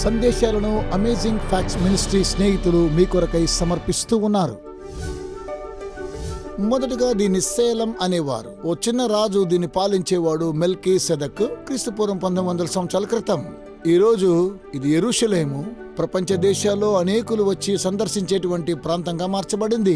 సందేశాలను amazing facts ministry స్నేహితులు మీ కొరకై సమర్పిస్తూ ఉన్నారు. మొదటగా దీన్ని సేలం అనేవారు. ఓ చిన్న రాజు దీన్ని పాలించేవాడు, మెల్కీసెదెకు. క్రీస్తుపూర్వం 1900 సంవత్సరాల క్రితం. ఈ రోజు ఇది యెరూషలేము ప్రపంచ దేశాల్లో అనేకులు వచ్చి సందర్శించేటువంటి ప్రాంతంగా మార్చబడింది.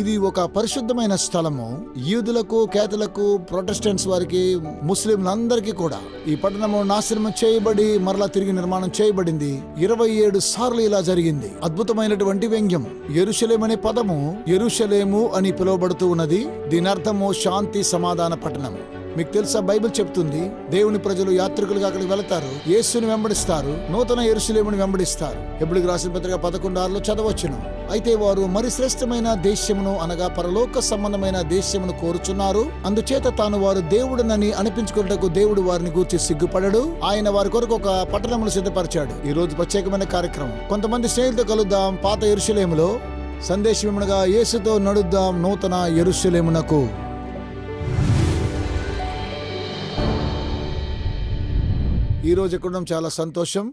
ఇది ఒక పరిశుద్ధమైన స్థలము. యూదులకు, కేథలకు, ప్రొటెస్టెంట్స్ వారికి, ముస్లింలందరికీ కూడా. ఈ పట్టణము నాశనం చేయబడి మరలా తిరిగి నిర్మాణం చేయబడింది. 27 సార్లు ఇలా జరిగింది. అద్భుతమైనటువంటి వ్యంగ్యం. యెరూషలేం అనే పదము యెరూషలేము అని పిలువబడుతూ ఉన్నది. దీని అర్థము శాంతి సమాధాన పట్టణం. మీకు తెలుసా, బైబిల్ చెప్తుంది దేవుని ప్రజలు యాత్రికులుగా అక్కడికి వెళతారు, యేసుని వెంబడిస్తారు, నూతన యెరూషలేముని వెంబడిస్తారు. హెబ్రీయులకు రాసిన పత్రిక 11:6 చదవచ్చును. అయితే వారు మరి శ్రేష్టమైన దేశమును అనగా పరలోక సంబంధమైన దేశమును కోరుచున్నారు. అందుచేత తాను వారు దేవుడునని అనిపించుకున్నటకు దేవుడు వారిని గూర్చి సిగ్గుపడడు. ఆయన వారి కొరకు ఒక పట్టణమును సిద్ధపరిచాడు. ఈ రోజు ప్రత్యేకమైన కార్యక్రమం. కొంతమంది స్నేహితులతో కలుద్దాం పాత యెరూషలేములో. సందేశమేమనగా యేసుతో నడుద్దాం నూతన యెరూషలేమునకు. ఈ రోజు ఎక్కడ చాలా సంతోషం.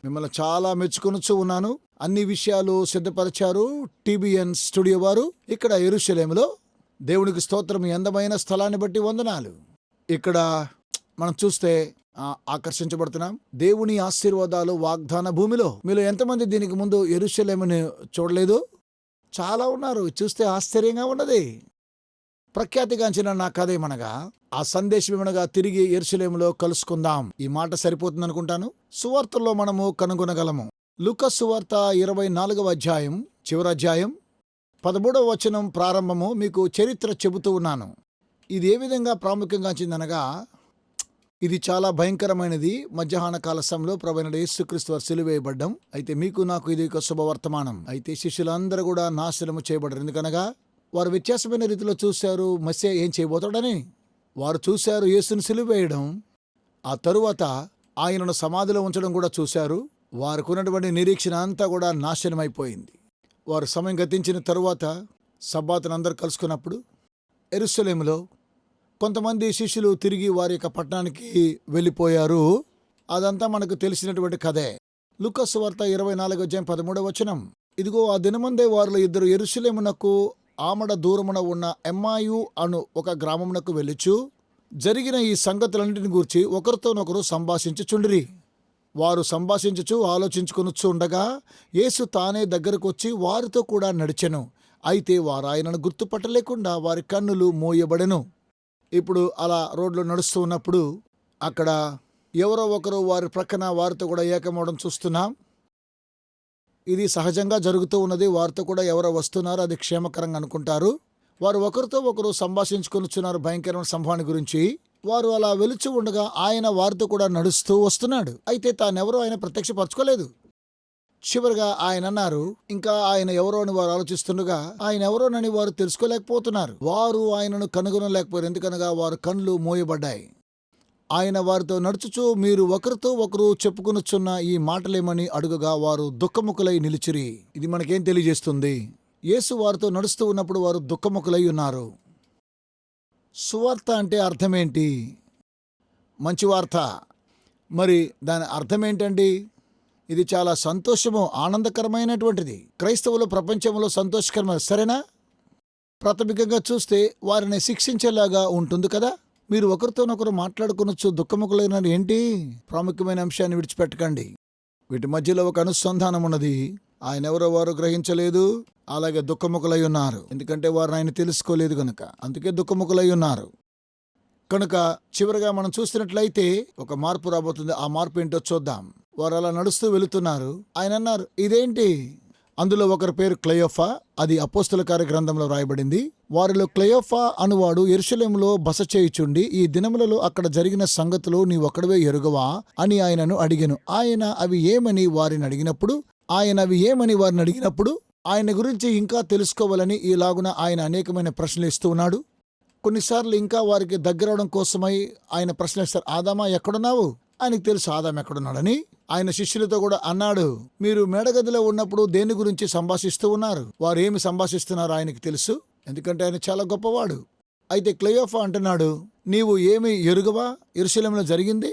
మిమ్మల్ని చాలా మెచ్చుకొనొచ్చు ఉన్నాను. అన్ని విషయాలు సిద్ధపరిచారు TBN స్టూడియో వారు ఇక్కడ యెరూషలేములో. దేవునికి స్తోత్రం. ఈ అందమైన స్థలాన్ని బట్టి వందనాలు. ఇక్కడ మనం చూస్తే ఆకర్షించబడుతున్నాం. దేవుని ఆశీర్వాదాలు వాగ్దాన భూమిలో. మీలో ఎంతమంది దీనికి ముందు యెరూషలేముని చూడలేదు? చాలా ఉన్నారు. చూస్తే ఆశ్చర్యంగా ఉన్నది. ప్రఖ్యాతిగాంచిన నా కథ ఏమనగా, ఆ సందేశం ఏమనగా తిరిగి యెరూషలేములో కలుసుకుందాం. ఈ మాట సరిపోతుంది అనుకుంటాను. సువార్తల్లో మనము కనుగొనగలము. లూకా సువార్త 24వ అధ్యాయం చివరి అధ్యాయం 13వ వచనం ప్రారంభము మీకు చరిత్ర చెబుతూ ఉన్నాను. ఇది ఏ విధంగా ప్రాముఖ్యంగాంచిందనగా, ఇది చాలా భయంకరమైనది. మధ్యాహ్న కాల సమయంలో ప్రభువైన యేసుక్రీస్తు వారు సిలువేయబడ్డం. అయితే మీకు నాకు ఇది ఒక శుభవర్తమానం. అయితే శిష్యులందరూ కూడా నాశనము చేయబడరు. ఎందుకనగా వారు వ్యత్యాసమైన రీతిలో చూశారు మెస్సియా ఏం చేయబోతాడని. వారు చూశారు యేసుని సిలువేయడం, ఆ తరువాత ఆయనను సమాధిలో ఉంచడం కూడా చూశారు. వారికి ఉన్నటువంటి నిరీక్షణ అంతా కూడా నాశనమైపోయింది. వారు సమయం గతించిన తరువాత సబ్బాతును అందరూ కలుసుకున్నప్పుడు యెరూషలేములో కొంతమంది శిష్యులు తిరిగి వారి యొక్క పట్టణానికి వెళ్ళిపోయారు. అదంతా మనకు తెలిసినటువంటి కథే. లూకా సువార్త 24వ అధ్యాయం 13వ వచనం. ఇదిగో ఆ దినమందే వారిలో ఇద్దరు యెరూషలేమునకు ఆమడ దూరమున ఉన్న ఎమ్మాయు అను ఒక గ్రామమునకు వెళ్ళుచు జరిగిన ఈ సంగతులన్నింటిని గూర్చి ఒకరితోనొకరు సంభాషించుచుండిరి. వారు సంభాషించుచు ఆలోచించుకొనుచు ఉండగా యేసు తానే దగ్గరకు వచ్చి వారితో కూడా నడిచెను. అయితే వారు ఆయనను గుర్తుపట్టలేకుండా వారి కన్నులు మూయబడెను. ఇప్పుడు అలా రోడ్లో నడుస్తూ ఉన్నప్పుడు అక్కడ ఎవరో ఒకరు వారి ప్రక్కన వారితో కూడా ఏకమవడం చూస్తున్నాం. ఇది సహజంగా జరుగుతూ ఉన్నది. వారితో కూడా ఎవరో వస్తున్నారు, అది క్షేమకరంగా అనుకుంటారు. వారు ఒకరితో ఒకరు సంభాషించుకొనుచున్నారు భయంకరమైన సంభావన గురించి. వారు అలా వెలుచు ఉండగా ఆయన వారితో కూడా నడుస్తూ వస్తున్నాడు. అయితే తానెవరో ఆయన ప్రత్యక్షపరచుకోలేదు. చివరిగా ఆయన అన్నారు, ఇంకా ఆయన ఎవరో అని వారు ఆలోచిస్తుండగా ఆయన ఎవరోనని వారు తెలుసుకోలేకపోతున్నారు. వారు ఆయనను కనుగొనలేకపోయారు. ఎందుకనగా వారు కళ్ళు మూయబడ్డాయి. ఆయన వారితో నడుచుచూ మీరు ఒకరితో ఒకరు చెప్పుకొనుచున్న ఈ మాటలేమని అడుగగా వారు దుఃఖముఖులై నిలిచిరి. ఇది మనకేం తెలియజేస్తుంది? యేసు వారితో నడుస్తూ ఉన్నప్పుడు వారు దుఃఖముఖులై ఉన్నారు. సువార్త అంటే అర్థమేంటి? మంచి వార్త. మరి దాని అర్థమేంటండి? ఇది చాలా సంతోషము, ఆనందకరమైనటువంటిది. క్రైస్తవులు ప్రపంచంలో సంతోషకరమైన, సరేనా? ప్రాథమికంగా చూస్తే వారిని శిక్షించేలాగా ఉంటుంది కదా. మీరు ఒకరితోనొకరు మాట్లాడుకొనొచ్చు, దుఃఖముఖులైన ఏంటి? ప్రాముఖ్యమైన అంశాన్ని విడిచిపెట్టకండి. వీటి మధ్యలో ఒక అనుసంధానం ఉన్నది. ఆయన ఎవరో వారు గ్రహించలేదు, అలాగే దుఃఖముఖులై ఉన్నారు. ఎందుకంటే వారు ఆయన తెలుసుకోలేదు కనుక, అందుకే దుఃఖముఖులై ఉన్నారు. కనుక చివరిగా మనం చూస్తున్నట్లయితే ఒక మార్పు రాబోతుంది. ఆ మార్పు ఏంటో చూద్దాం. వారు అలా నడుస్తూ వెళుతున్నారు. ఆయన అన్నారు, ఇదేంటి? అందులో ఒకరి పేరు క్లయోఫా. అది అపోస్తల కార్య గ్రంథంలో రాయబడింది. వారిలో క్లయోఫా అనువాడు యెరూషలేములో బస చేయుచుండి ఈ దినములలో అక్కడ జరిగిన సంగతులు నీ ఒక్కడవే ఎరుగవా అని ఆయనను అడిగెను. ఆయన అవి ఏమని వారిని అడిగినప్పుడు ఆయన గురించి ఇంకా తెలుసుకోవాలని ఈలాగున ఆయన అనేకమైన ప్రశ్నలు ఇస్తూ ఉన్నాడు. కొన్నిసార్లు ఇంకా వారికి దగ్గరవడం కోసమై ఆయన ప్రశ్నిస్తారు, ఆదామా ఎక్కడున్నావు? ఆయనకు తెలుసు ఆదాం ఎక్కడున్నాడని. ఆయన శిష్యులతో కూడా అన్నాడు, మీరు మేడగదిలో ఉన్నప్పుడు దేని గురించి సంభాషిస్తూ ఉన్నారు? వారు ఏమి సంభాషిస్తున్నారో ఆయనకు తెలుసు, ఎందుకంటే ఆయన చాలా గొప్పవాడు. అయితే క్లయోఫా అంటున్నాడు, నీవు ఏమి ఎరుగవా? యెరూషలేములో జరిగింది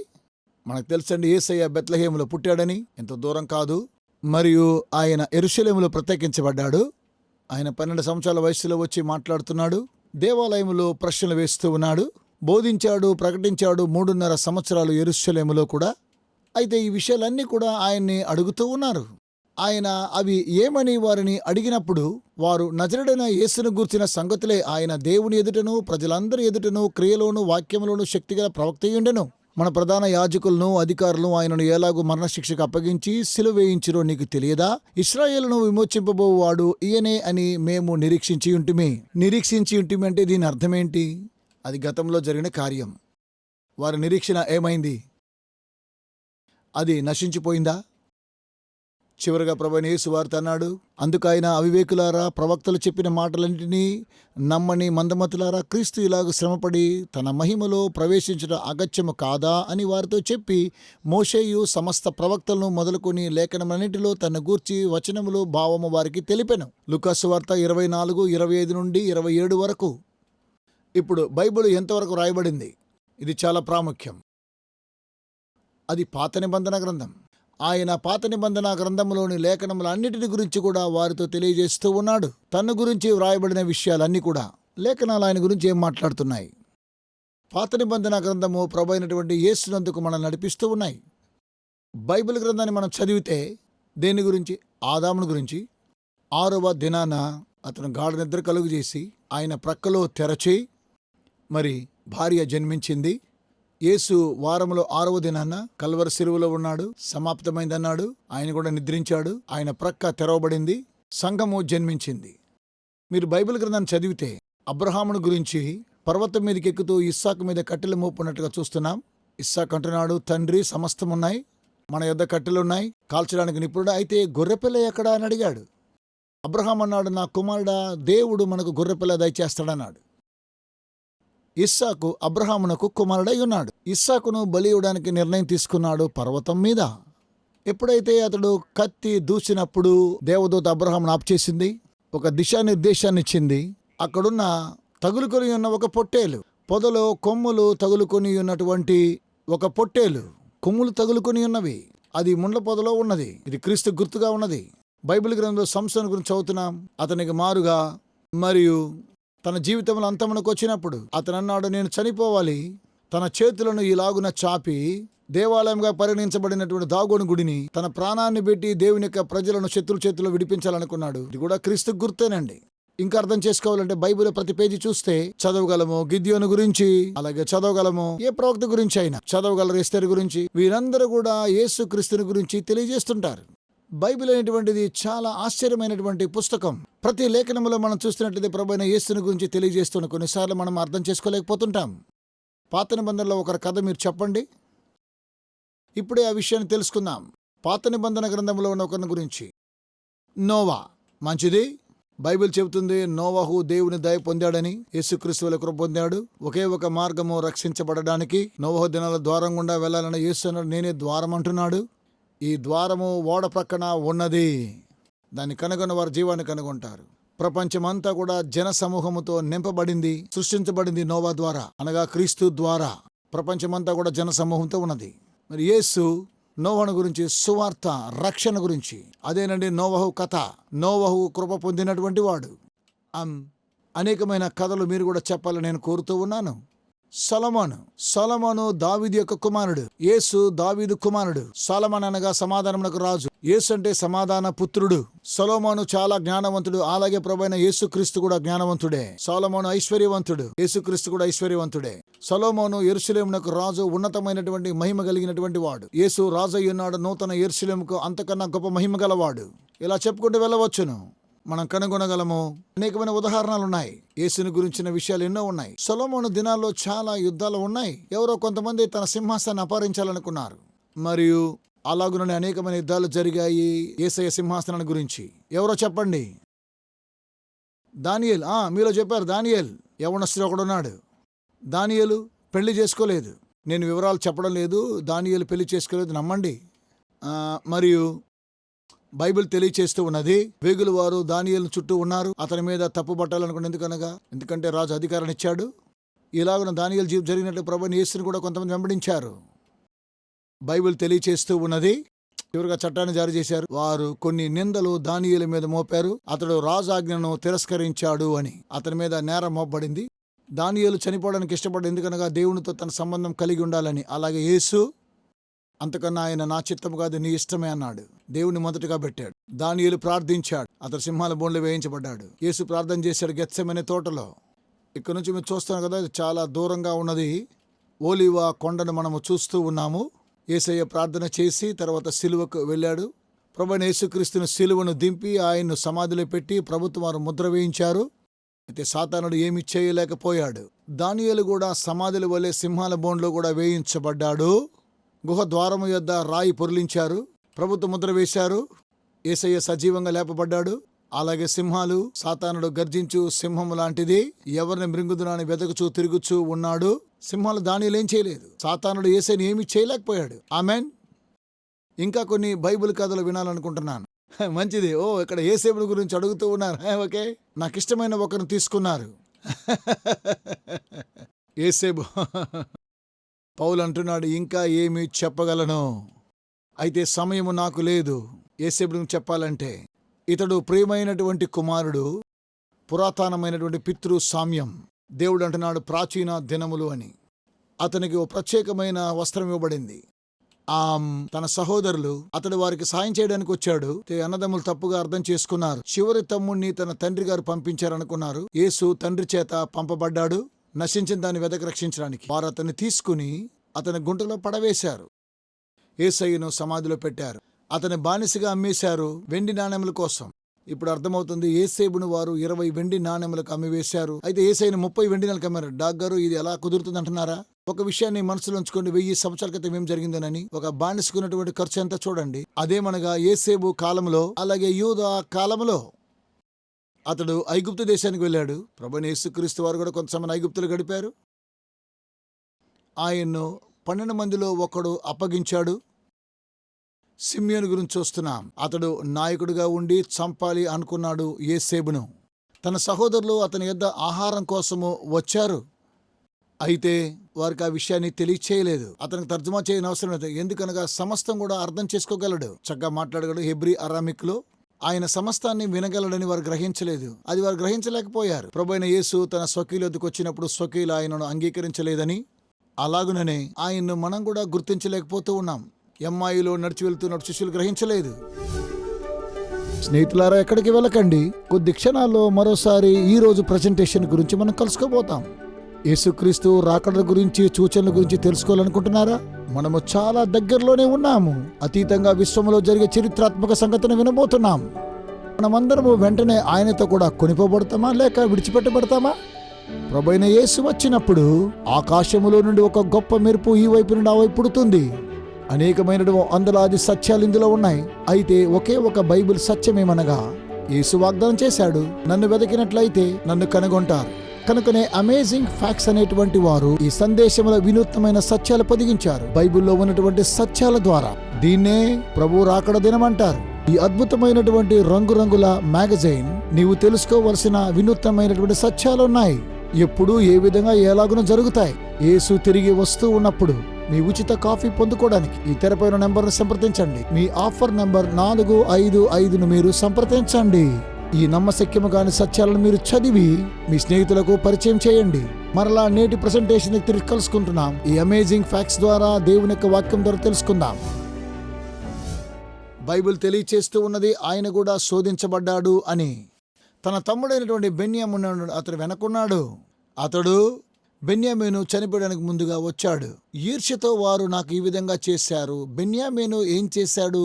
మనకు తెలుసండి, యేసయ్య బెత్లెహేములో పుట్టాడని, ఎంతో దూరం కాదు. మరియు ఆయన యెరూషలేములో ప్రత్యేకించబడ్డాడు. ఆయన 12 సంవత్సరాల వయసులో వచ్చి మాట్లాడుతున్నాడు. దేవాలయంలో ప్రశ్నలు వేస్తూ ఉన్నాడు. బోధించాడు, ప్రకటించాడు 3.5 సంవత్సరాలు యెరూషలేములో కూడా. అయితే ఈ విషయాలన్నీ కూడా ఆయన్ని అడుగుతూ ఉన్నారు. ఆయన అవి ఏమని వారిని అడిగినప్పుడు వారు నజరుడైన యేసును గూర్చిన సంగతులే. ఆయన దేవుని ఎదుటను ప్రజలందరి ఎదుటను క్రియలోను వాక్యములోను శక్తిగల ప్రవక్తయుండెను. మన ప్రధాన యాజకులను అధికారులను ఆయనను ఎలాగూ మరణశిక్షకు అప్పగించి సిలువ వేయించిరో నీకు తెలియదా? ఇశ్రాయేలును విమోచింపబోవాడు ఈయనే అని మేము నిరీక్షించి ఉంటిమి అంటే దీని అర్థమేంటి? అది గతంలో జరిగిన కార్యం. వారి నిరీక్షణ ఏమైంది? అది నశించిపోయిందా? చివరిగా ప్రభువైన యేసు వారితో అన్నాడు, అందుకైన అవివేకులారా, ప్రవక్తలు చెప్పిన మాటలన్నింటినీ నమ్మని మందమతులారా, క్రీస్తు ఇలాగ శ్రమపడి తన మహిమలో ప్రవేశించడం అగత్యము కాదా అని వారితో చెప్పి, మోషేయు సమస్త ప్రవక్తలను మొదలుకొని లేఖనమన్నింటిలో తన గూర్చి వచనములు భావము వారికి తెలిపెను. లూకాసు వార్త 24:25 నుండి 27 వరకు. ఇప్పుడు బైబిల్ ఎంతవరకు రాయబడింది? ఇది చాలా ప్రాముఖ్యం. అది పాత నిబంధన గ్రంథం. ఆయన పాత నిబంధన గ్రంథంలోని లేఖనముల అన్నిటిని గురించి కూడా వారితో తెలియజేస్తూ ఉన్నాడు. తన గురించి వ్రాయబడిన విషయాలన్నీ కూడా లేఖనాలు ఆయన గురించి ఏం మాట్లాడుతున్నాయి? పాత నిబంధన గ్రంథము ప్రభు అయినటువంటి యేసునందుకు మనం నడిపిస్తూ ఉన్నాయి. బైబిల్ గ్రంథాన్ని మనం చదివితే దేని గురించి? ఆదాముని గురించి. 6వ దినాన అతను గాఢ నిద్ర కలుగు చేసి ఆయన ప్రక్కలో తెరచి మరి భార్య జన్మించింది. యేసు వారములో 6వ దినాన కల్వరి శిలువలో ఉన్నాడు. సమాప్తమైందన్నాడు. ఆయన కూడా నిద్రించాడు. ఆయన ప్రక్క తెరవబడింది. సంఘము జన్మించింది. మీరు బైబిల్ గ్రంథాన్ని చదివితే అబ్రహామును గురించి పర్వతం మీదకి ఎక్కుతూ ఇస్సాకు మీద కట్టెలు మోపున్నట్టుగా చూస్తున్నాం. ఇస్సాకు అంటున్నాడు, తండ్రి సమస్తమున్నాయి, మన యొద్ద కట్టెలున్నాయి, కాల్చడానికి నిపుణుడు, అయితే గొర్రెపిల్ల ఎక్కడా అని అడిగాడు. అబ్రహాం అన్నాడు, నా కుమారుడా, దేవుడు మనకు గొర్రెపిల్ల దయచేస్తాడన్నాడు. ఇస్సాకు అబ్రహామునకు కుమారుడై ఉన్నాడు. ఇస్సాకును బలి ఇవ్వడానికి నిర్ణయం తీసుకున్నాడు పర్వతం మీద. ఎప్పుడైతే అతడు కత్తి దూసినప్పుడు దేవదూత అబ్రహామును ఆపు చేసింది, ఒక దిశానిర్దేశాన్ని ఇచ్చింది. అక్కడున్న తగులుకొని ఉన్న ఒక పొట్టేలు, పొదలో కొమ్ములు తగులుకొని ఉన్నటువంటి ఒక పొట్టేలు, కొమ్ములు తగులుకొని ఉన్నవి, అది ముండ్ల పొదలో ఉన్నది. ఇది క్రీస్తు గుర్తుగా ఉన్నది. బైబిల్ గ్రంథంలో సంసోను గురించి చదువుతున్నాం. అతనికి మారుగా మరియు తన జీవితంలో అంతమునకు వచ్చినప్పుడు అతను అన్నాడు, నేను చనిపోవాలి. తన చేతులను ఇలాగున చాపి దేవాలయంగా పరిగణించబడినటువంటి దాగోను గుడిని తన ప్రాణాన్ని పెట్టి దేవుని యొక్క ప్రజలను శత్రుల చేతుల్లో విడిపించాలనుకున్నాడు. ఇది కూడా క్రీస్తు గుర్తేనండి. ఇంకా అర్థం చేసుకోవాలంటే బైబిల్ ప్రతి పేజీ చూస్తే చదవగలము. గిద్యోను గురించి అలాగే చదవగలము. ఏ ప్రవక్త గురించి అయినా చదవగలరు. ఎస్తేరు గురించి. వీరందరూ కూడా యేసు క్రీస్తుని గురించి తెలియజేస్తుంటారు. బైబిల్ అనేటువంటిది చాలా ఆశ్చర్యమైనటువంటి పుస్తకం. ప్రతి లేఖనములో మనం చూస్తున్నట్లయితే ప్రభువైన యేసుని గురించి తెలియజేస్తున్న కొన్నిసార్లు మనం అర్థం చేసుకోలేకపోతుంటాం. పాత నిబంధనలో ఒకరి కథ మీరు చెప్పండి. ఇప్పుడే ఆ విషయాన్ని తెలుసుకుందాం. పాత నిబంధన గ్రంథంలో ఉన్న ఒకరిని గురించి. నోవా. మంచిది. బైబిల్ చెబుతుంది నోవహు దేవుని దయ పొందాడని, యేసుక్రీస్తు వలె కృప పొందాడు. ఒకే ఒక మార్గము రక్షించబడడానికి. నోవహు దినాల ద్వారం గుండా వెళ్లాలని యేసు అన్నాడు, నేనే ద్వారం అంటున్నాడు. ఈ ద్వారము ఓడ ప్రక్కన ఉన్నది. దాన్ని కనుగొన్న వారు జీవాన్ని కనుగొంటారు. ప్రపంచమంతా కూడా జన సమూహముతో నింపబడింది, సృష్టించబడింది నోవా ద్వారా, అనగా క్రీస్తు ద్వారా. ప్రపంచమంతా కూడా జన సమూహంతో ఉన్నది. మరి యేసు నోవహు గురించి సువార్త, రక్షణ గురించి. అదేనండి నోవహు కథ. నోవహు కృప పొందినటువంటి వాడు. అనేకమైన కథలు మీరు కూడా చెప్పాలని నేను కోరుతూ ఉన్నాను. సొలొమోను దావీదు యొక్క కుమారుడు. యేసు దావీదు కుమారుడు. సొలొమోను అనగా సమాధానమునకు రాజు. యేసు అంటే సమాధాన పుత్రుడు. సొలొమోను చాలా జ్ఞానవంతుడు. అలాగే ప్రభువైన యేసుక్రీస్తు కూడా జ్ఞానవంతుడే. సొలొమోను ఐశ్వర్యవంతుడు. యేసుక్రీస్తు కూడా ఐశ్వర్యవంతుడే. సొలొమోను యెరూషలేమునకు రాజు, ఉన్నతమైనటువంటి మహిమ కలిగినటువంటి వాడు. యేసు రాజు అయ్యున్నాడు. నూతన యెరూషలేముకు అంతకన్నా గొప్ప మహిమ గలవాడు. ఇలా చెప్పుకుంటూ వెళ్ళవచ్చును. మనం కనుగొనగలము. అనేకమైన ఉదాహరణలు ఉన్నాయి. యేసుని గురించిన విషయాలు ఎన్నో ఉన్నాయి. సొలొమోను దినాల్లో చాలా యుద్ధాలు ఉన్నాయి. ఎవరో కొంతమంది తన సింహాసనాన్ని అపహరించాలనుకున్నారు. మరియు అలాగుననే అనేకమైన యుద్ధాలు జరిగాయి యేసయ్య సింహాసనాన్ని గురించి. ఎవరో చెప్పండి. దానియేల్. మీలో చెప్పారు దానియేల్. యవ్వనస్తుడు ఒకడున్నాడు. దానియేలు పెళ్లి చేసుకోలేదు. నేను వివరాలు చెప్పడం లేదు. దానియేలు పెళ్లి చేసుకోలేదు, నమ్మండి. మరియు బైబిల్ తెలియచేస్తూ ఉన్నది, వేగుల వారు దానియేలు చుట్టూ ఉన్నారు. అతని మీద తప్పు పట్టాలనుకున్న ఎందుకంటే రాజు అధికారాన్ని ఇచ్చాడు. ఇలాగున దానియేలు జీవితం జరిగినట్లు ప్రభువైన యేసుని కూడా కొంతమంది వెంబడించారు. బైబిల్ తెలియచేస్తూ ఉన్నది. చివరిగా చట్టాన్ని జారీ చేశారు. వారు కొన్ని నిందలు దానియేలు మీద మోపారు. అతడు రాజాజ్ఞను తిరస్కరించాడు అని అతని మీద నేరం మోపబడింది. దానియేలు చనిపోవడానికి ఇష్టపడ్డాడు, ఎందుకనగా దేవునితో తన సంబంధం కలిగి ఉండాలని. అలాగే యేసు అంతకన్నా ఆయన నా చిత్తం కాదు నీ ఇష్టమే అన్నాడు. దేవుని మొదటగా పెట్టాడు. దానియేలు ప్రార్థించాడు, అతడు సింహాల బోన్లో వేయించబడ్డాడు. యేసు ప్రార్థన చేశాడు గెత్సెమనే తోటలో. ఇక్కడ నుంచి మీరు చూస్తాం కదా, చాలా దూరంగా ఉన్నది ఓలివ కొండను మనము చూస్తూ ఉన్నాము. యేసయ్య ప్రార్థన చేసి తర్వాత సిలువకు వెళ్ళాడు. ప్రభువైన యేసుక్రీస్తును సిలువను దింపి ఆయన్ను సమాధిలో పెట్టి ప్రభుత్వం వారు ముద్ర వేయించారు. అయితే సాతానుడు ఏమీ చేయలేకపోయాడు. దానియేలు కూడా సమాధుల వలె సింహాల బోన్లో కూడా వేయించబడ్డాడు. గుహ ద్వారము యొద్ద రాయి పొర్లించారు, ప్రభుత్వ ముద్ర వేశారు. యేసయ్య సజీవంగా లేపబడ్డాడు. అలాగే సింహాలు, సాతానుడు గర్జించు సింహము లాంటిది, ఎవరిని మృంగుదునని వెదకుచూ తిరుగుచూ ఉన్నాడు. సింహాలు దానియేలు ఏం చేయలేదు. సాతానుడు యేసయ్యని ఏమీ చేయలేకపోయాడు. ఆమెన్. ఇంకా కొన్ని బైబిల్ కథలు వినాలనుకుంటున్నాను. మంచిది. ఇక్కడ యేసేపుని గురించి అడుగుతూ ఉన్నారు. ఓకే, నాకు ఇష్టమైన ఒకరిని తీసుకున్నారు. యేసేపు. పౌలు అంటున్నాడు, ఇంకా ఏమి చెప్పగలను, అయితే సమయము నాకు లేదు యేసేపుని చెప్పాలంటే. ఇతడు ప్రియమైనటువంటి కుమారుడు, పురాతనమైనటువంటి పితృ సామ్యం. దేవుడు అంటున్నాడు ప్రాచీన దినములు అని. అతనికి ఓ ప్రత్యేకమైన వస్త్రం ఇవ్వబడింది. తన సహోదరులు అతడు వారికి సాయం చేయడానికి వచ్చాడు. అన్నదమ్ములు తప్పుగా అర్థం చేసుకున్నారు. చివరి తమ్ముణ్ణి తన తండ్రి గారు పంపించారనుకున్నారు. యేసు తండ్రి చేత పంపబడ్డాడు నశించిన దాన్ని వెదకి రక్షించడానికి. వారు అతన్ని తీసుకుని అతని గుంటలో పడవేశారు. యేసయ్యను సమాధిలో పెట్టారు. అతని బానిసగా అమ్మేశారు వెండి నాణెముల కోసం. ఇప్పుడు అర్థమవుతుంది, యేసేపును వారు 20 వెండి నాణెములకు అమ్మివేశారు. అయితే యేసయ్యను 30 వెండి నెలకు అమ్మారు. డాక్గారు ఇది ఎలా కుదురుతుంది అంటున్నారా? ఒక విషయాన్ని మనసులో ఉంచుకోండి. 1000 సంవత్సరాల క్రితం ఏం జరిగిందనని. ఒక బానిసకున్నటువంటి ఖర్చు ఎంత చూడండి. అదేమనగా యేసేపు కాలంలో, అలాగే యూదా కాలంలో అతడు ఐగుప్తు దేశానికి వెళ్ళాడు. ప్రభువైన యేసుక్రీస్తు వారు కూడా కొంత సమయం ఐగుప్తులు గడిపారు. ఆయన్ను 12 మందిలో ఒకడు అప్పగించాడు. సిమ్యోను గురించి చూస్తున్నాం. అతడు నాయకుడిగా ఉండి చంపాలి అనుకున్నాడు యేసేపును. తన సహోదరులు అతని యొద్ద ఆహారం కోసము వచ్చారు. అయితే వారికి ఆ విషయాన్ని తెలియచేయలేదు. అతనికి తర్జుమా చేయని అవసరం లేదు. ఎందుకనగా సమస్తం కూడా అర్థం చేసుకోగలడు, చక్కగా మాట్లాడగలడు హెబ్రీ అరామిక్లో. ఆయన సమస్తాన్ని వినగలడని వారు గ్రహించలేదు. అది వారు గ్రహించలేకపోయారు. ప్రభువైన యేసు తన స్వకీయుల వద్దకు వచ్చినప్పుడు స్వకీయులు ఆయనను అంగీకరించలేదని, అలాగుననే ఆయన్ను మనం కూడా గుర్తించలేకపోతూ ఉన్నాం. ఎమ్మాయిలో నడిచి వెళ్తున్నప్పుడు శిష్యులు గ్రహించలేదు. స్నేహితులారా, ఎక్కడికి వెళ్ళకండి. కొద్ది క్షణాల్లో మరోసారి ఈ రోజు ప్రజెంటేషన్ గురించి మనం కలుసుకోబోతాం. యేసుక్రీస్తు రాకడ గురించి, సూచనల గురించి తెలుసుకోవాలనుకుంటున్నారా? మనము చాలా దగ్గరలోనే ఉన్నాము. అతీతంగా విశ్వంలో జరిగే చరిత్రాత్మక సంగతిని వినబోతున్నాం. మనమందరము వెంటనే ఆయనతో కూడా కొనిపోబడతామా లేక విడిచిపెట్టబడతామా? ప్రభువైన యేసు వచ్చినప్పుడు ఆకాశములో నుండి ఒక గొప్ప మెరుపు ఈ వైపు నుండి ఆ వైపు పుడుతుంది. అనేకమైన వందలాది సత్యాలు ఇందులో ఉన్నాయి. అయితే ఒకే ఒక బైబిల్ సత్యమేమనగా, యేసు వాగ్దానం చేశాడు, నన్ను వెతికినట్లయితే నన్ను కనుగొంటారు. కనుకనే అమేజింగ్ ఫ్యాక్ట్స్ అనేటువంటి వారు ఈ సందేశముల వినూత్నమైన సత్యాలు పొదిగించారు. బైబిల్లో ఉన్నటువంటి సత్యాల ద్వారా దీన్నే ప్రభు రాకడ దినమంటారు. ఈ అద్భుతమైనటువంటి రంగురంగుల మ్యాగజైన్ నీవు తెలుసుకోవలసిన వినూత్నమైనటువంటి సత్యాలున్నాయి. ఎప్పుడు ఏ విధంగా ఎలాగునో జరుగుతాయి. యేసు తిరిగి వస్తూ ఉన్నప్పుడు మీ ఉచిత కాఫీ పొందుకోవడానికి ఈ తెరపైన నెంబర్ను సంప్రదించండి. మీ ఆఫర్ నెంబర్ 455ను మీరు సంప్రదించండి. ఈ నమ్మశక్యము కాని సత్యాలను మీరు చదివి మీ స్నేహితులకు పరిచయం చేయండి. మరలా నేటి ప్రెజెంటేషన్ తిరిగి కలుసుకుంటున్నాం. ఈ అమేజింగ్ ఫ్యాక్ట్స్ ద్వారా దేవుని యొక్క వాక్యం ద్వారా తెలుసుకుందాం. బైబిల్ తెలియచేస్తూ ఉన్నది, ఆయన కూడా శోధించబడ్డాడు అని. తన తమ్ముడైనటువంటి బెన్యామీను అతడు వెనకున్నాడు. అతడు బెన్యామీను చనిపోవడానికి ముందుగా వచ్చాడు. ఈర్ష్యతో వారు నాకు ఈ విధంగా చేశారు. బెన్యామీను ఏం చేశాడు?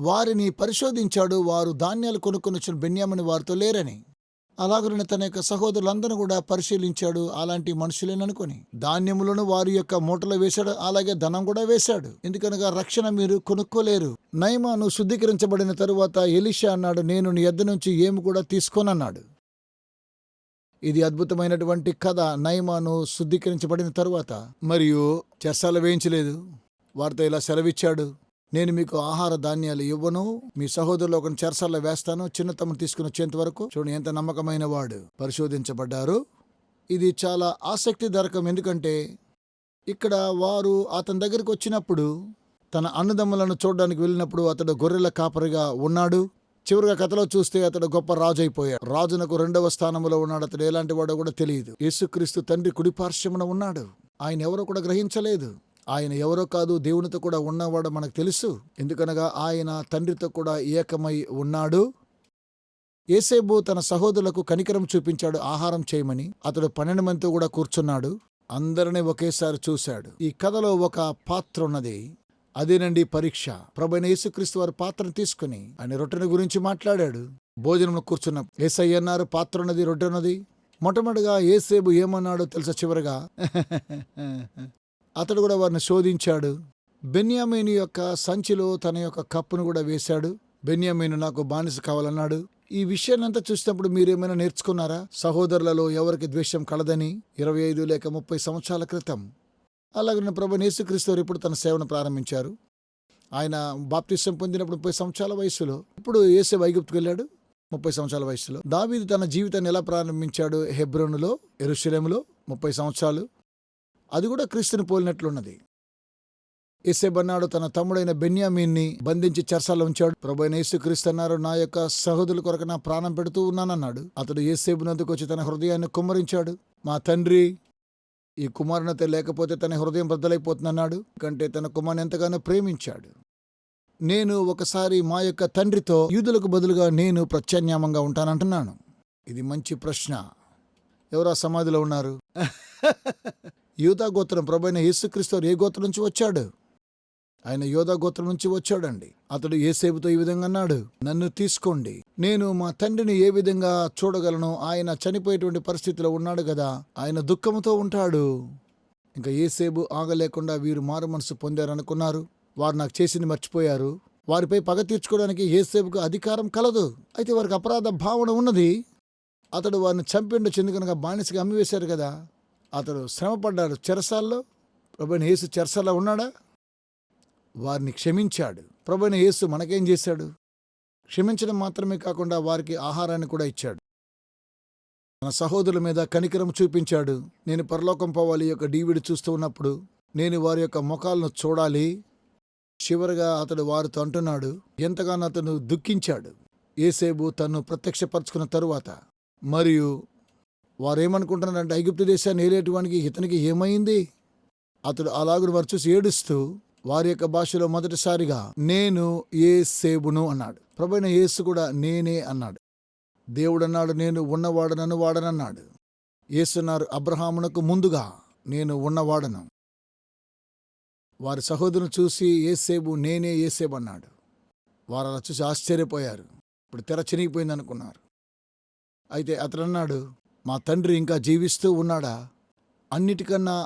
వారిని పరిశోధించాడు. వారు ధాన్యాలు కొనుక్కొని వచ్చిన బెన్యామీను వారితో లేరని. అలాగనే తన యొక్క సహోదరులందరూ కూడా పరిశీలించాడు. అలాంటి మనుషులేననుకొని ధాన్యములను వారి యొక్క మూటలో వేశాడు. అలాగే ధనం కూడా వేశాడు. ఎందుకనగా రక్షణ మీరు కొనుక్కోలేరు. నయమాను శుద్ధీకరించబడిన తరువాత ఎలీషా అన్నాడు, నేను నీ యొద్ద నుంచి ఏమి కూడా తీసుకోనన్నాడు. ఇది అద్భుతమైనటువంటి కథ. నయమాను శుద్ధీకరించబడిన తరువాత మరియు చెరసాల వేయించలేదు. వారితో ఇలా సెలవిచ్చాడు, నేను మీకు ఆహార ధాన్యాలు ఇవ్వను, మీ సహోదరులు ఒక చెరసాల్లో వేస్తాను, చిన్న తమ్ముడు తీసుకుని వచ్చేంత వరకు. చూడండి ఎంత నమ్మకమైన వాడు. పరిశోధించబడ్డారు. ఇది చాలా ఆసక్తిదాయకం. ఎందుకంటే ఇక్కడ వారు అతని దగ్గరికి వచ్చినప్పుడు తన అన్నదమ్ములను చూడడానికి వెళ్ళినప్పుడు అతడు గొర్రెల కాపరిగా ఉన్నాడు. చివరిగా కథలో చూస్తే అతడు గొప్ప రాజు అయిపోయాడు. రాజునకు 2వ స్థానంలో ఉన్నాడు. అతడు ఎలాంటి వాడో కూడా తెలియదు. యేసుక్రీస్తు తండ్రి కుడిపార్శ్వమున ఉన్నాడు. ఆయన ఎవరో కూడా గ్రహించలేదు. ఆయన ఎవరో కాదు, దేవునితో కూడా ఉన్నవాడు మనకు తెలుసు. ఎందుకనగా ఆయన తండ్రితో కూడా ఏకమై ఉన్నాడు. యేసేబు తన సహోదరులకు కనికరం చూపించాడు ఆహారం చేయమని. అతడు 12 మందితో కూడా కూర్చున్నాడు. అందరినీ ఒకేసారి చూశాడు. ఈ కథలో ఒక పాత్ర ఉన్నది. అదేనండి పరీక్ష. ప్రభువైన యేసుక్రీస్తు వారి పాత్రను తీసుకుని ఆయన రొట్టెని గురించి మాట్లాడాడు. భోజనంలో కూర్చున్న యేసయ్య అన్నారు, పాత్ర ఉన్నది, రొట్టె ఉన్నది. మొట్టమొదటిగా యేసేబు ఏమన్నాడో తెలుసా? చివరగా అతడు కూడా వారిని శోధించాడు. బెన్యామీను యొక్క సంచిలో తన యొక్క కప్పును కూడా వేశాడు. బెన్యామీను నాకు బానిస కావాలన్నాడు. ఈ విషయాన్నంతా చూసినప్పుడు మీరేమైనా నేర్చుకున్నారా? సహోదరులలో ఎవరికి ద్వేషం కలదని 25 లేక 30 సంవత్సరాల క్రితం. అలాగే ప్రభువైన యేసుక్రీస్తు వారు ఇప్పుడు తన సేవను ప్రారంభించారు. ఆయన బాప్తిసం పొందినప్పుడు 30 సంవత్సరాల వయసులో. ఇప్పుడు యేసేబు ఐగుప్తుకు వెళ్ళాడు 30 సంవత్సరాల వయసులో. దావీదు తన జీవితాన్ని ఎలా ప్రారంభించాడు? హెబ్రోనులో, యెరూషలేములో 30 సంవత్సరాలు. అది కూడా క్రీస్తుని పోలినట్లున్నది. యేసేబు అన్నాడు, తన తమ్ముడైన బెన్యామీన్ని బంధించి చెరసాలలో ఉంచాడు. ప్రభువైన యేసుక్రీస్తు అన్నారు, నా యొక్క సహోదరుల కొరకు నా ప్రాణం పెడుతూ ఉన్నానన్నాడు. అతడు యేసేబు నొద్దకు వచ్చి తన హృదయాన్ని కుమ్మరించాడు. మా తండ్రి, ఈ కుమారునితో లేకపోతే తన హృదయం బద్దలైపోతుందన్నాడు. కంటే తన కుమారుని ఎంతగానో ప్రేమించాడు. నేను ఒకసారి మా యొక్క తండ్రితో యూదులకు బదులుగా నేను ప్రత్యామ్నాయంగా ఉంటానంటున్నాను. ఇది మంచి ప్రశ్న. ఎవరు ఆ సమాధిలో ఉన్నారు? యూదా గోత్రం. ప్రభువైన యేసుక్రీస్తు వారు ఏ గోత్రం నుంచి వచ్చాడు? ఆయన యోధా గోత్రం నుంచి వచ్చాడండి. అతడు యేసేబుతో ఈ విధంగా అన్నాడు, నన్ను తీసుకోండి, నేను మా తండ్రిని ఏ విధంగా చూడగలను? ఆయన చనిపోయేటువంటి పరిస్థితిలో ఉన్నాడు కదా, ఆయన దుఃఖంతో ఉంటాడు. ఇంకా యేసేబు ఆగలేకుండా వీరు మారు మనసు పొందారనుకున్నారు. వారు నాకు చేసింది మర్చిపోయారు. వారిపై పగ తీర్చుకోవడానికి యేసేబుకు అధికారం కలదు. అయితే వారికి అపరాధ భావన ఉన్నది. అతడు వారిని చంపిండు, చెందుకనగా బానిసగా అమ్మివేశారు కదా. అతడు శ్రమపడ్డాడు చెరసాల్లో. ప్రభువైన యేసు చెరసాల్లో ఉన్నాడా? వారిని క్షమించాడు. ప్రభువైన యేసు మనకేం చేశాడు? క్షమించడం మాత్రమే కాకుండా వారికి ఆహారాన్ని కూడా ఇచ్చాడు. తన సహోదరుల మీద కనికరం చూపించాడు. నేను పరలోకం పోవాలి యొక్క DVD చూస్తూ ఉన్నప్పుడు నేను వారి యొక్క ముఖాలను చూడాలి. చివరగా అతడు వారితో అంటున్నాడు, ఎంతగానో అతను దుఃఖించాడు యేసేబు తను ప్రత్యక్షపరచుకున్న తరువాత. మరియు వారేమనుకుంటున్నారంటే, ఐగుప్తు దేశాన్ని ఏలేటువంటి ఇతనికి ఏమైంది? అతడు అలాగుడు వారు చూసి ఏడుస్తూ వారి యొక్క భాషలో మొదటిసారిగా నేను యేసేబును అన్నాడు. ప్రభువైన యేసు కూడా నేనే అన్నాడు. దేవుడు అన్నాడు, నేను ఉన్నవాడనను వాడనన్నాడు. యేసు అన్నారు, అబ్రహామునకు ముందుగా నేను ఉన్నవాడను. వారి సహోదరుని చూసి యేసేబు నేనే యేసేబు అన్నాడు. వారు అలా చూసి ఆశ్చర్యపోయారు. ఇప్పుడు తెర చినిగిపోయింది అనుకున్నారు. అయితే అతడు అన్నాడు, మా తండ్రి ఇంకా జీవిస్తూ ఉన్నాడా? అన్నిటికన్నా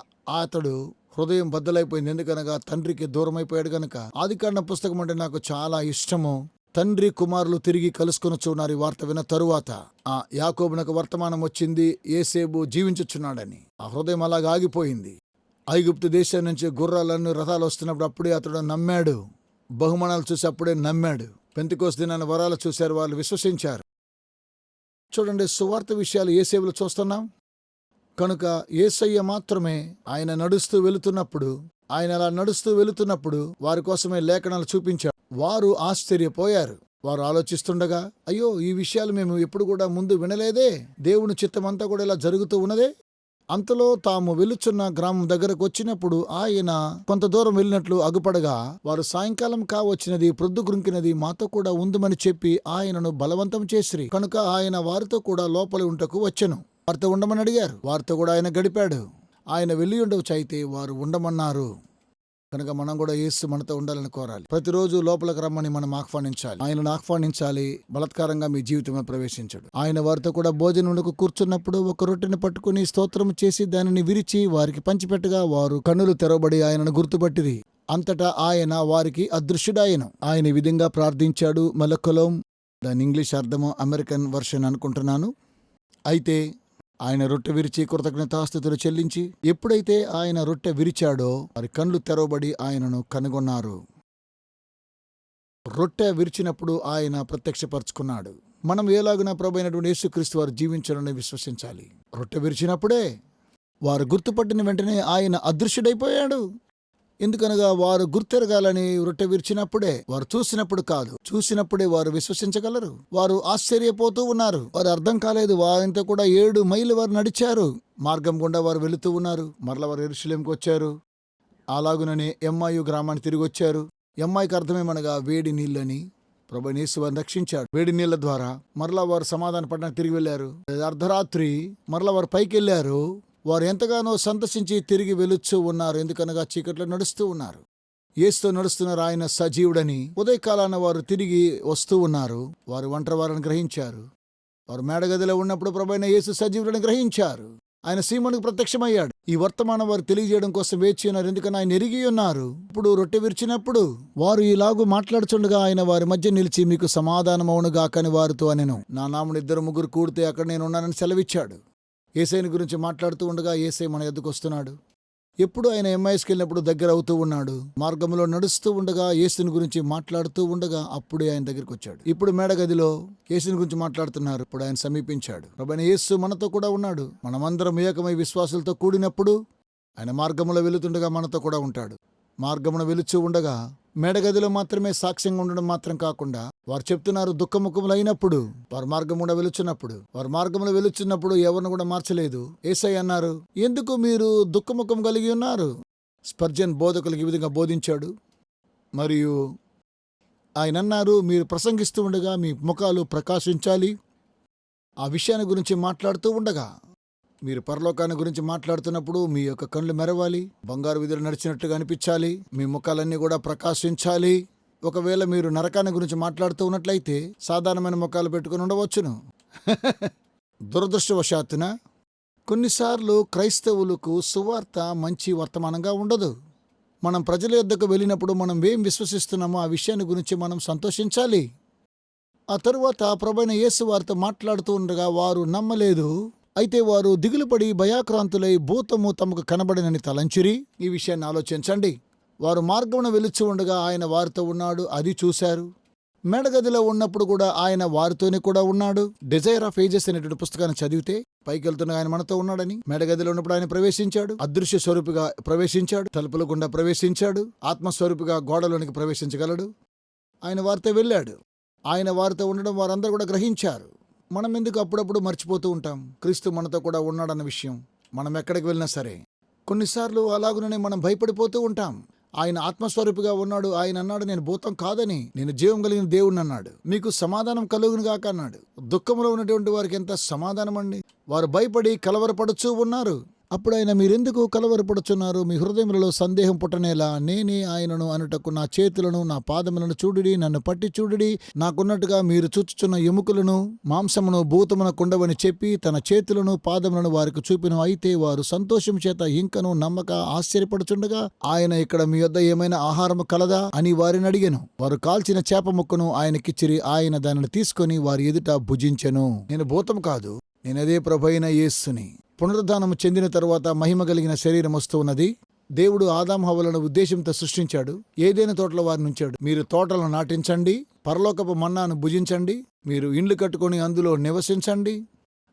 అతడు హృదయం బద్దలైపోయింది. ఎందుకనగా తండ్రికి దూరం అయిపోయాడు గనక. ఆదికాండం పుస్తకం అంటే నాకు చాలా ఇష్టము. తండ్రి కుమారులు తిరిగి కలుసుకొనొచ్చున్నారు. ఈ వార్త విన్న తరువాత ఆ యాకోబునకు వర్తమానం వచ్చింది, యేసేబు జీవించుచున్నాడని. ఆ హృదయం అలాగా ఆగిపోయింది. ఐగుప్తు దేశం నుంచి గుర్రాలన్నీ రథాలు వస్తున్నప్పుడు అప్పుడే అతడు నమ్మాడు. బహుమానాలు చూసి అప్పుడే నమ్మాడు. పెంతెకోస్తు దినాన వరాలు చూశారు, వాళ్ళు విశ్వసించారు. చూడండి, సువార్త విషయాలు యేసేబులో చూస్తున్నాం. కనుక యేసయ్య మాత్రమే ఆయన నడుస్తూ వెళుతున్నప్పుడు, ఆయన అలా నడుస్తూ వెళుతున్నప్పుడు వారి కోసమే లేఖనాలు చూపించాడు. వారు ఆశ్చర్యపోయారు. వారు ఆలోచిస్తుండగా, అయ్యో, ఈ విషయాలు మేము ఎప్పుడు కూడా ముందు వినలేదే, దేవుని చిత్తమంతా కూడా ఇలా జరుగుతూ ఉన్నదే. అంతలో తాము వెళుచున్న గ్రామం దగ్గరకు వచ్చినప్పుడు ఆయన కొంత దూరం వెళ్ళినట్లు అగుపడగా, వారు సాయంకాలం కావచ్చినది, ప్రొద్దుగుంకినది, మాతో కూడా ఉందమని చెప్పి ఆయనను బలవంతం చేసిరి. కనుక ఆయన వారితో కూడా లోపలి ఉంటకు వచ్చెను. వారితో ఉండమని అడిగారు. వారితో కూడా ఆయన గడిపాడు. ఆయన వెళ్ళి ఉండవచ్చు, అయితే వారు ఉండమన్నారు. కనుక మనం కూడా యేసు మనతో ఉండాలని కోరాలి. ప్రతిరోజు లోపలికి రమ్మని మనం ఆహ్వానించాలి. ఆయనను ఆహ్వానించాలి. బలత్కారంగా మీ జీవితంలో ప్రవేశించడు. ఆయన వారితో కూడా భోజనమునకు కూర్చున్నప్పుడు ఒక రొట్టెని పట్టుకుని స్తోత్రం చేసి దానిని విరిచి వారికి పంచిపెట్టగా వారు కన్నులు తెరవబడి ఆయనను గుర్తుపట్టిరి. అంతటా ఆయన వారికి అదృశ్యుడాయను. ఆయన ఈ విధంగా ప్రార్థించాడు. మలకొలోం, దాని ఇంగ్లీష్ అర్థము అమెరికన్ వర్షన్ అనుకుంటున్నాను. అయితే ఆయన రొట్టె విరిచి కృతజ్ఞతాస్తుతులు చెల్లించి, ఎప్పుడైతే ఆయన రొట్టె విరిచాడో వారి కళ్ళు తెరవబడి ఆయనను కనుగొన్నారు. రొట్టె విరిచినప్పుడు ఆయన ప్రత్యక్షపరుచుకున్నాడు. మనం ఎలాగున ప్రభువైనటువంటి యేసుక్రీస్తు వారు జీవించాలని విశ్వసించాలి. రొట్టె విరిచినప్పుడే వారు గుర్తుపట్టిన వెంటనే ఆయన అదృశ్యుడైపోయాడు. ఎందుకనగా వారు గుర్తెరగాలని రొట్టె విరిచినప్పుడే, వారు చూసినప్పుడు కాదు, చూసినప్పుడే వారు విశ్వసించగలరు. వారు ఆశ్చర్యపోతూ ఉన్నారు. వారు అర్థం కాలేదు. వారింత కూడా 7 మైళ్ళు వారు నడిచారు. మార్గం గుండా వారు వెళుతూ ఉన్నారు. మరల వారు యెరూషలేముకు వచ్చారు. అలాగుననే ఎమ్మాయి గ్రామానికి తిరిగి వచ్చారు. ఎమ్మాయికి అర్థమేమనగా వేడి నీళ్ళని. ప్రభువైన యేసు వారిని రక్షించాడు వేడి నీళ్ల ద్వారా. మరలా వారు సమాధాన పట్టణానికి తిరిగి వెళ్ళారు. అర్ధరాత్రి మరలా వారు పైకి వెళ్ళారు. వారు ఎంతగానో సంతసించి తిరిగి వెలుచూ ఉన్నారు. ఎందుకనగా చీకట్లో నడుస్తూ ఉన్నారు. యేసుతో నడుస్తున్నారు. ఆయన సజీవుడని. ఉదయకాలాన వారు తిరిగి వస్తూ ఉన్నారు. వారు ఒంటరివారని గ్రహించారు. వారు మేడగదిలో ఉన్నప్పుడు ప్రభువైన యేసు సజీవుడని గ్రహించారు. ఆయన సీమోనుకు ప్రత్యక్షమయ్యాడు. ఈ వర్తమానం వారు తెలియజేయడం కోసం వేచి ఉన్నారు. ఎందుకని ఆయన ఎరిగి ఉన్నారు. ఇప్పుడు రొట్టె విరిచినప్పుడు వారు ఇలాగూ మాట్లాడుచుండగా ఆయన వారి మధ్య నిలిచి, మీకు సమాధానమవునుగాకని వారితో అనెను. నా నామమున 2-3 కూడితే అక్కడ నేను ఉన్నానని సెలవిచ్చాడు. యేసయ్యని గురించి మాట్లాడుతూ ఉండగా యేసయ్య మన ఎద్దుకు వస్తున్నాడు. ఎప్పుడు ఆయన ఎమ్మాయిస్కి వెళ్ళినప్పుడు దగ్గర అవుతూ ఉన్నాడు. మార్గంలో నడుస్తూ ఉండగా యేసుని గురించి మాట్లాడుతూ ఉండగా అప్పుడే ఆయన దగ్గరికి వచ్చాడు. ఇప్పుడు మేడగదిలో యేసుని గురించి మాట్లాడుతున్నారు. ఇప్పుడు ఆయన సమీపించాడు. ప్రభువైన యేసు మనతో కూడా ఉన్నాడు. మనమందరం ఏకమై విశ్వాసులతో కూడినప్పుడు ఆయన మార్గంలో వెళుతుండగా మనతో కూడా ఉంటాడు. మార్గమున వెలుచూ ఉండగా మేడగదిలో మాత్రమే సాక్ష్యంగా ఉండడం మాత్రం కాకుండా, వారు చెప్తున్నారు దుఃఖముఖములు అయినప్పుడు, వారు మార్గమున వెలుచున్నప్పుడు, వారు మార్గములో వెలుచున్నప్పుడు ఎవరిని కూడా మార్చలేదు. యేసయ్య అన్నారు, ఎందుకు మీరు దుఃఖముఖం కలిగి ఉన్నారు? స్పర్జన్ బోధకులకు ఈ విధంగా బోధించాడు. మరియు ఆయన అన్నారు, మీరు ప్రసంగిస్తూ ఉండగా మీ ముఖాలు ప్రకాశించాలి. ఆ విషయాన్ని గురించి మాట్లాడుతూ ఉండగా, మీరు పరలోకాన్ని గురించి మాట్లాడుతున్నప్పుడు మీ యొక్క కళ్ళు మెరవాలి, బంగారు వీధులు నడిచినట్టుగా అనిపించాలి, మీ ముఖాలన్నీ కూడా ప్రకాశించాలి. ఒకవేళ మీరు నరకాన్ని గురించి మాట్లాడుతూ ఉన్నట్లయితే సాధారణమైన ముఖాలు పెట్టుకుని ఉండవచ్చును. దురదృష్టవశాత్తున కొన్నిసార్లు క్రైస్తవులకు సువార్త మంచి వర్తమానంగా ఉండదు. మనం ప్రజల యొద్దకు వెళ్ళినప్పుడు మనం ఏం విశ్వసిస్తున్నామో ఆ విషయాన్ని గురించి మనం సంతోషించాలి. ఆ తరువాత ప్రభువైన యేసు వారితో మాట్లాడుతూ ఉండగా వారు నమ్మలేదు. అయితే వారు దిగులుపడి భయాక్రాంతులై భూతము తమకు కనబడినని తలంచిరి. ఈ విషయాన్ని ఆలోచించండి. వారు మార్గమున వెలుచు ఉండగా ఆయన వారితో ఉన్నాడు, అది చూశారు. మేడగదిలో ఉన్నప్పుడు కూడా ఆయన వారితోనే కూడా ఉన్నాడు. డిజైర్ ఆఫ్ ఏజెస్ అనేటువంటి పుస్తకాన్ని చదివితే పైకి వెళ్తున్న ఆయన మనతో ఉన్నాడని. మేడగదిలో ఉన్నప్పుడు ఆయన ప్రవేశించాడు, అదృశ్య స్వరూపిగా ప్రవేశించాడు, తలుపుల గుండా ప్రవేశించాడు, ఆత్మస్వరూపిగా గోడలోనికి ప్రవేశించగలడు. ఆయన వారితో వెళ్ళాడు. ఆయన వారితో ఉండడం వారందరూ కూడా గ్రహించారు. మనం ఎందుకు అప్పుడప్పుడు మర్చిపోతూ ఉంటాం క్రీస్తు మనతో కూడా ఉన్నాడన్న విషయం? మనం ఎక్కడికి వెళ్ళినా సరే కొన్నిసార్లు అలాగుననే మనం భయపడిపోతూ ఉంటాం. ఆయన ఆత్మస్వరూపిగా ఉన్నాడు. ఆయన అన్నాడు, నేను భూతం కాదని, నేను జీవం కలిగిన దేవుడిని అన్నాడు. మీకు సమాధానం కలుగును గాక అన్నాడు. దుఃఖంలో ఉన్నటువంటి వారికి ఎంత సమాధానం అండి. వారు భయపడి కలవరపడుచూ ఉన్నారు. అప్పుడు ఆయన, మీరెందుకు కలవరపడుచున్నారు? మీ హృదయములలో సందేహం పుట్టనేలా? నేనే ఆయనను అనుటకు నా చేతులను నా పాదములను చూడుడి, నన్ను పట్టి చూడుడి. నాకున్నట్టుగా మీరు చూచుచున్న ఎముకలను మాంసమును భూతమునకుండవని చెప్పి తన చేతులను పాదములను వారికి చూపిను. అయితే వారు సంతోషం చేత ఇంకను నమ్మక ఆశ్చర్యపడుచుండగా ఆయన, ఇక్కడ మీ వద్ద ఏమైనా ఆహారము కలదా అని వారిని అడిగెను. వారు కాల్చిన చేప ముక్కను ఆయనకిచ్చిరి. ఆయన దానిని తీసుకొని వారి ఎదుట భుజించెను. నేను భూతం కాదు, నేనదే ప్రభువైన యేసుని. పునరుద్ధానము చెందిన తరువాత మహిమ కలిగిన శరీరం వస్తూ ఉన్నది. దేవుడు ఆదాము హవ్వలను ఉద్దేశంతో సృష్టించాడు. ఏదైనా తోటలో వారిని ఉంచాడు. మీరు తోటలను నాటించండి, పరలోకపు మన్నాను భుజించండి, మీరు ఇండ్లు కట్టుకొని అందులో నివసించండి.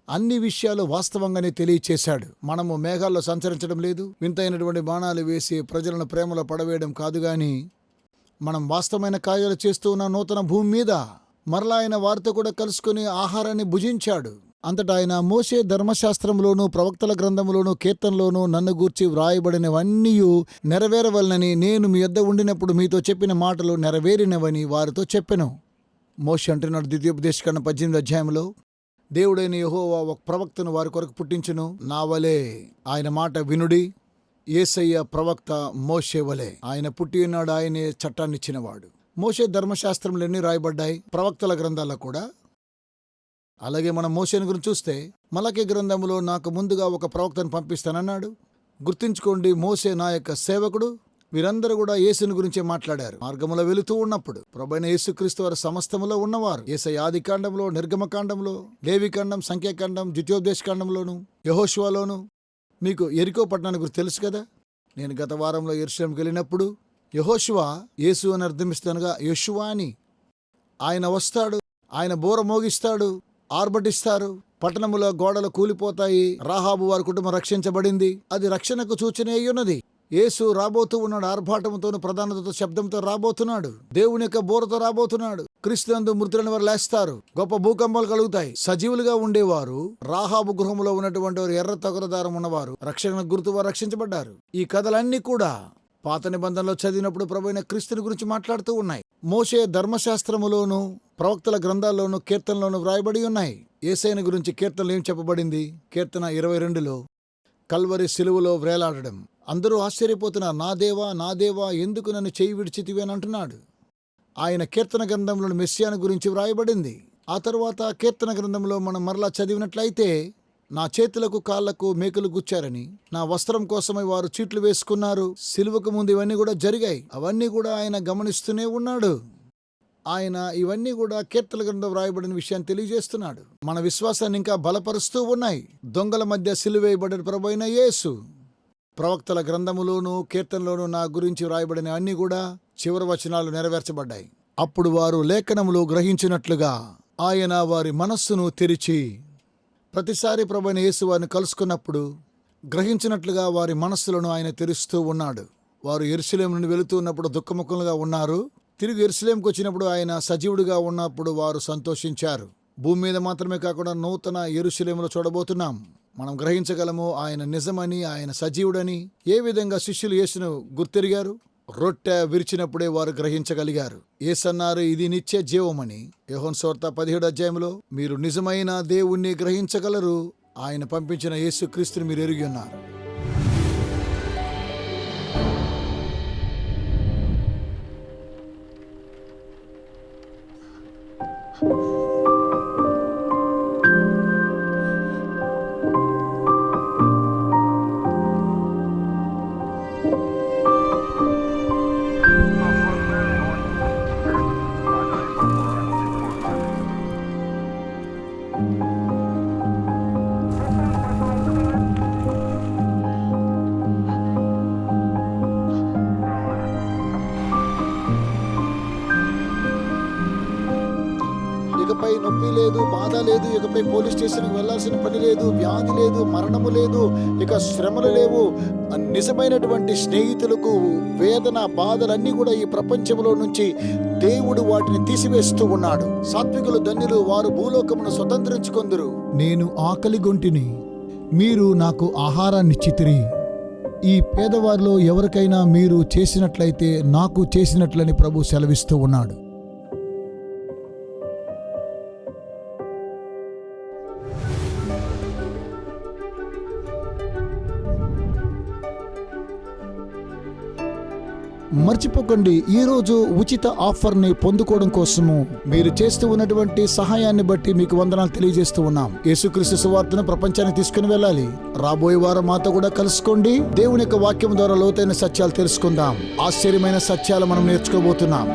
అన్ని విషయాలు వాస్తవంగానే తెలియచేశాడు. మనము మేఘాల్లో సంచరించడం లేదు, వింతైనటువంటి బాణాలు వేసి ప్రజలను ప్రేమలో పడవేయడం కాదు, గాని మనం వాస్తవమైన కార్యాలు చేస్తూ ఉన్న నూతన భూమి మీద మరలా ఆయన వారితో కూడా కలుసుకుని ఆహారాన్ని భుజించాడు. అంతటా ఆయన, మోషే ధర్మశాస్త్రంలోను ప్రవక్తల గ్రంథములోను కీర్తనలోను నన్ను గూర్చి వ్రాయబడినవన్నీ నెరవేరవలనని నేను మీ యొద్ద ఉండినప్పుడు మీతో చెప్పిన మాటలు నెరవేరినవని వారితో చెప్పెను. మోషే అంటున్నాడు ద్వితీయోపదేశకాండం 18వ అధ్యాయంలో, దేవుడైన యెహోవా ఒక ప్రవక్తను వారి కొరకు పుట్టించును, నా వలే ఆయన మాట వినుడి. యేసయ్య ప్రవక్త మోషే వలే ఆయన పుట్టి ఉన్నాడు. ఆయనే చట్టాన్ని ఇచ్చినవాడు. మోషే ధర్మశాస్త్రంలో ఎన్ని రాయబడ్డాయి? ప్రవక్తల గ్రంథాల్లో కూడా. అలాగే మనం మోషేని గురించి చూస్తే మలకీ గ్రంథంలో నాకు ముందుగా ఒక ప్రవక్తను పంపిస్తానన్నాడు. గుర్తుంచుకోండి, మోషే నా యొక్క సేవకుడు. వీరందరూ కూడా యేసుని గురించే మాట్లాడారు. మార్గములో వెళుతూ ఉన్నప్పుడు ప్రభువైన యేసుక్రీస్తు వారు సమస్తములో ఉన్నవారు. యేసయ్య ఆదికాండంలో, నిర్గమకాండంలో, లేవికాండం, సంఖ్యాకాండం, ద్వితీయోపదేశకాండంలోను, యెహోషువలోను. మీకు యెరికో పట్టణాన్ని గురించి తెలుసు కదా. నేను గత వారంలో యెరూషలేముకి వెళ్ళినప్పుడు యెహోషువ యేసు అని అర్థమిస్తానుగా యెషువా అని. ఆయన వస్తాడు, ఆయన బూర మోగిస్తాడు, ఆర్భటిస్తారు, పట్టణములో గోడలు కూలిపోతాయి. రాహాబు వారి కుటుంబం రక్షించబడింది. అది రక్షణకు సూచన అయ్యున్నది. యేసు రాబోతూ ఉన్నాడు. ఆర్భాటంతోను ప్రధానతతో శబ్దంతో రాబోతున్నాడు. దేవుని యొక్క బోరతో రాబోతున్నాడు. క్రీస్తునందు మృతులైన వారు లేస్తారు. గొప్ప భూకంపాలు కలుగుతాయి. సజీవులుగా ఉండేవారు, రాహాబు గృహంలో ఉన్నటువంటి వారు, ఎర్ర తగురదారం ఉన్నవారు, రక్షణ గుర్తు వారు రక్షించబడ్డారు. ఈ కథలన్నీ కూడా పాత నిబంధనలో చదివినప్పుడు ప్రభువైన క్రీస్తుని గురించి మాట్లాడుతూ ఉన్నాయి. మోషే ధర్మశాస్త్రములోను, ప్రవక్తల గ్రంథాల్లోను, కీర్తనలోను వ్రాయబడి ఉన్నాయి. యేసయ్యను గురించి కీర్తనలు ఏం చెప్పబడింది? కీర్తన 22లో కల్వరి సిలువలో వ్రేలాడడం. అందరూ ఆశ్చర్యపోతున్నారు. నా దేవా, నా దేవా, ఎందుకు నన్ను చేయి విడిచితివి అని అంటున్నాడు. ఆయన కీర్తన గ్రంథంలో మెస్సియాను గురించి వ్రాయబడింది. ఆ తరువాత కీర్తన గ్రంథంలో మనం మరలా చదివినట్లయితే, నా చేతులకు కాళ్లకు మేకులు గుచ్చారని, నా వస్త్రం కోసమై వారు చీట్లు వేసుకున్నారు. సిలువకు ముందు ఇవన్నీ కూడా జరిగాయి. అవన్నీ కూడా ఆయన గమనిస్తూనే ఉన్నాడు. ఆయన ఇవన్నీ కూడా కీర్తన గ్రంథంలో వ్రాయబడిన విషయాన్ని తెలియజేస్తున్నాడు. మన విశ్వాసాన్ని ఇంకా బలపరుస్తూ ఉన్నాయి. దొంగల మధ్య సిలువేయబడిన ప్రభువైన యేసు. ప్రవక్తల గ్రంథములోను, కీర్తనలోను నా గురించి వ్రాయబడిన అన్నీ కూడా చివరి వచనాలు నెరవేర్చబడ్డాయి. అప్పుడు వారు లేఖనములు గ్రహించినట్లుగా ఆయన వారి మనస్సును తెరిచి, ప్రతిసారి ప్రభువైన యేసు వారిని కలుసుకున్నప్పుడు గ్రహించినట్లుగా వారి మనస్సులను ఆయన తెరుస్తూ ఉన్నాడు. వారు యెరూషలేము నుండి వెళుతూ ఉన్నప్పుడు దుఃఖముఖంగా ఉన్నారు. తిరిగి యెరూషలేముకు వచ్చినప్పుడు ఆయన సజీవుడిగా ఉన్నప్పుడు వారు సంతోషించారు. భూమి మీద మాత్రమే కాకుండా నూతన యెరూషలేములో చూడబోతున్నాం. మనం గ్రహించగలము ఆయన నిజమని, ఆయన సజీవుడని. ఏ విధంగా శిష్యులు యేసును గుర్తెరిగారు? రొట్టె విరిచినప్పుడే వారు గ్రహించగలిగారు. యేసన్నారు, ఇది నిత్య జీవమని. యోహాను సువార్త 17వ అధ్యాయంలో మీరు నిజమైన దేవుణ్ణి గ్రహించగలరు. ఆయన పంపించిన యేసు క్రీస్తుని మీరు ఎరిగి ఉన్నారు. ఇకపై నొప్పి లేదు, బాధ లేదు. ఇకపై పోలీస్ స్టేషన్కి వెళ్లాల్సిన పని లేదు, వ్యాధి లేదు, మరణము లేదు, ఇక శ్రమలు లేవు. నిజమైనటువంటి స్నేహితులకు వేదన, బాధలన్నీ కూడా ఈ ప్రపంచంలో నుంచి దేవుడు వాటిని తీసివేస్తూ ఉన్నాడు. సాత్వికులు ధన్యులు, వారు భూలోకమును స్వతంత్రించుకొందురు. నేను ఆకలిగొంటిని, మీరు నాకు ఆహారాన్నిచ్చితిరి. ఈ పేదవారిలో ఎవరికైనా మీరు చేసినట్లయితే నాకు చేసినట్లని ప్రభు సెలవిస్తూ ఉన్నాడు. మర్చిపోకండి, ఈరోజు ఉచిత ఆఫర్ని పొందుకోవడం కోసము మీరు చేస్తూ ఉన్నటువంటి సహాయాన్ని బట్టి మీకు వందనాలు తెలియజేస్తూ ఉన్నాం. యేసుక్రీస్తు సువార్తను ప్రపంచానికి తీసుకుని వెళ్ళాలి. రాబోయే వారం మాతో కూడా కలుసుకోండి. దేవుని యొక్క వాక్యం ద్వారా లోతైన సత్యాలు తెలుసుకుందాం. ఆశ్చర్యమైన సత్యాలు మనం నేర్చుకోబోతున్నాం.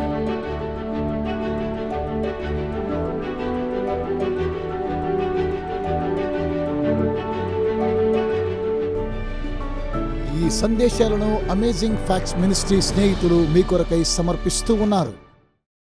ఈ సందేశాలను అమేజింగ్ ఫ్యాక్ట్స్ మినిస్ట్రీ స్నేహితులు మీ కొరకై సమర్పిస్తూ ఉన్నారు.